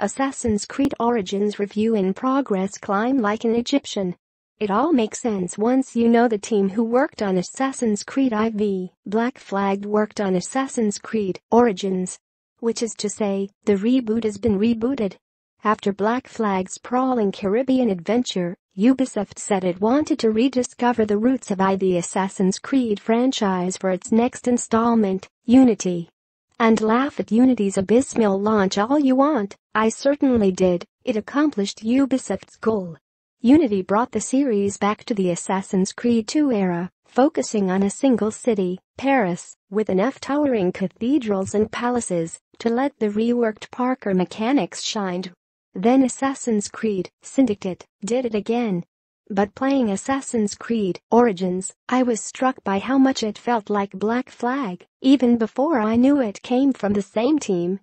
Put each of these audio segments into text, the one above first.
Assassin's Creed Origins review in progress. Climb like an Egyptian. It all makes sense once you know the team who worked on Assassin's Creed IV. Black Flag worked on Assassin's Creed Origins, which is to say, the reboot has been rebooted. After Black Flag's sprawling Caribbean adventure, Ubisoft said it wanted to rediscover the roots of the Assassin's Creed franchise for its next installment, Unity. And laugh at Unity's abysmal launch all you want, I certainly did. It accomplished Ubisoft's goal. Unity brought the series back to the Assassin's Creed 2 era, focusing on a single city, Paris, with enough towering cathedrals and palaces to let the reworked parkour mechanics shine. Then Assassin's Creed Syndicate did it again. But playing Assassin's Creed Origins, I was struck by how much it felt like Black Flag, even before I knew it came from the same team.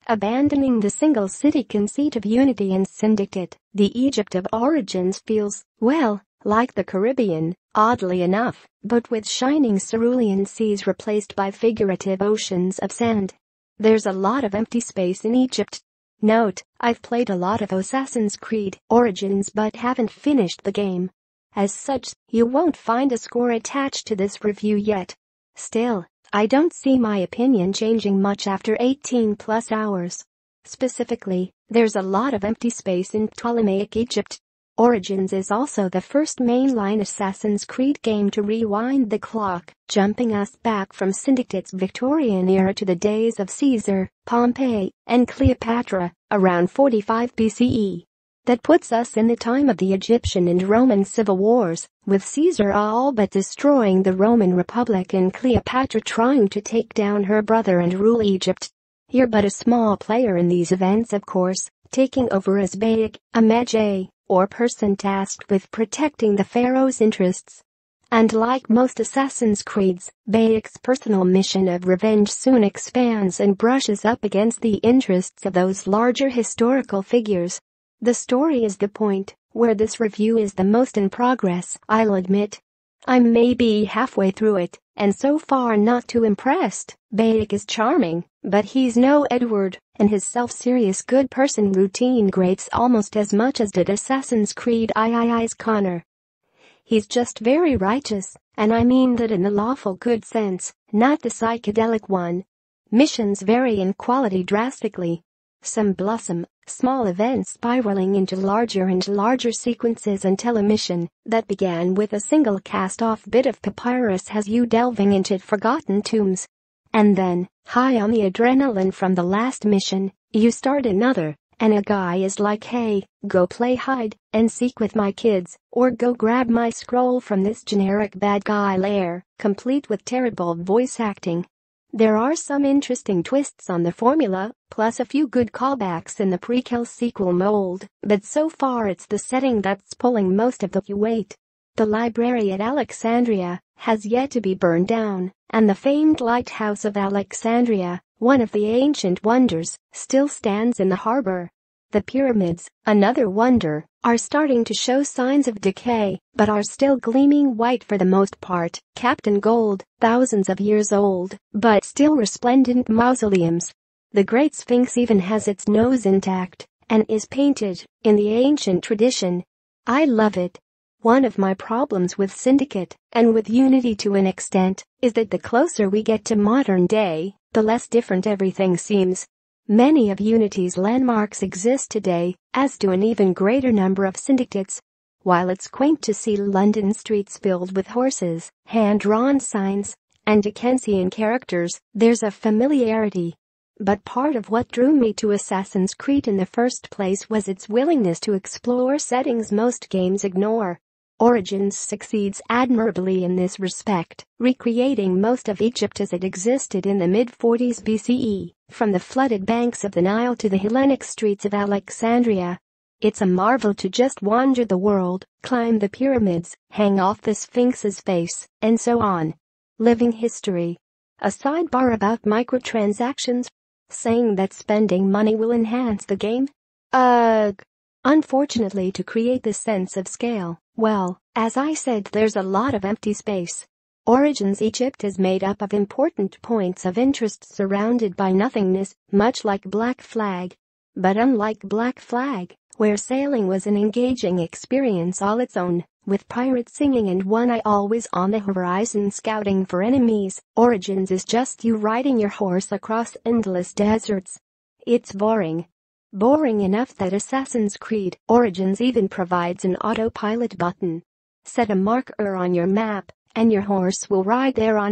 Abandoning the single city conceit of Unity and Syndicate, the Egypt of Origins feels, well, like the Caribbean, oddly enough, but with shining cerulean seas replaced by figurative oceans of sand. There's a lot of empty space in Egypt. Note, I've played a lot of Assassin's Creed Origins but haven't finished the game. As such, you won't find a score attached to this review yet. Still, I don't see my opinion changing much after 18+ hours. Specifically, there's a lot of empty space in Ptolemaic Egypt. Origins is also the first mainline Assassin's Creed game to rewind the clock, jumping us back from Syndicate's Victorian era to the days of Caesar, Pompey, and Cleopatra, around 45 BCE. That puts us in the time of the Egyptian and Roman civil wars, with Caesar all but destroying the Roman Republic and Cleopatra trying to take down her brother and rule Egypt. You're but a small player in these events, of course, taking over as Bayek, a magi, or person tasked with protecting the pharaoh's interests. And like most Assassin's Creeds, Bayek's personal mission of revenge soon expands and brushes up against the interests of those larger historical figures. The story is the point where this review is the most in progress, I'll admit. I'm maybe halfway through it, and so far not too impressed. Bayek is charming, but he's no Edward, and his self-serious good person routine grates almost as much as did Assassin's Creed II's Connor. He's just very righteous, and I mean that in the lawful good sense, not the psychedelic one. Missions vary in quality drastically. Some blossom, small events spiraling into larger and larger sequences until a mission that began with a single cast-off bit of papyrus has you delving into forgotten tombs. And then, high on the adrenaline from the last mission, you start another, and a guy is like, hey, go play hide and seek with my kids, or go grab my scroll from this generic bad guy lair, complete with terrible voice acting. There are some interesting twists on the formula, plus a few good callbacks in the prequel-sequel mold, but so far it's the setting that's pulling most of the weight. The library at Alexandria has yet to be burned down, and the famed lighthouse of Alexandria, one of the ancient wonders, still stands in the harbor. The pyramids, another wonder, are starting to show signs of decay, but are still gleaming white for the most part, capped in gold, thousands of years old, but still resplendent mausoleums. The Great Sphinx even has its nose intact, and is painted, in the ancient tradition. I love it. One of my problems with Syndicate, and with Unity to an extent, is that the closer we get to modern day, the less different everything seems. Many of Unity's landmarks exist today, as do an even greater number of Syndicate's. While it's quaint to see London streets filled with horses, hand-drawn signs, and Dickensian characters, there's a familiarity. But part of what drew me to Assassin's Creed in the first place was its willingness to explore settings most games ignore. Origins succeeds admirably in this respect, recreating most of Egypt as it existed in the mid-40s BCE, from the flooded banks of the Nile to the Hellenic streets of Alexandria. It's a marvel to just wander the world, climb the pyramids, hang off the Sphinx's face, and so on. Living history. A sidebar about microtransactions. Saying that spending money will enhance the game? Ugh. Unfortunately, to create the sense of scale, well, as I said, there's a lot of empty space. Origins Egypt is made up of important points of interest surrounded by nothingness, much like Black Flag. But unlike Black Flag, where sailing was an engaging experience all its own, with pirates singing and one eye always on the horizon scouting for enemies, Origins is just you riding your horse across endless deserts. It's boring. Boring enough that Assassin's Creed Origins even provides an autopilot button. Set a marker on your map, and your horse will ride there on it.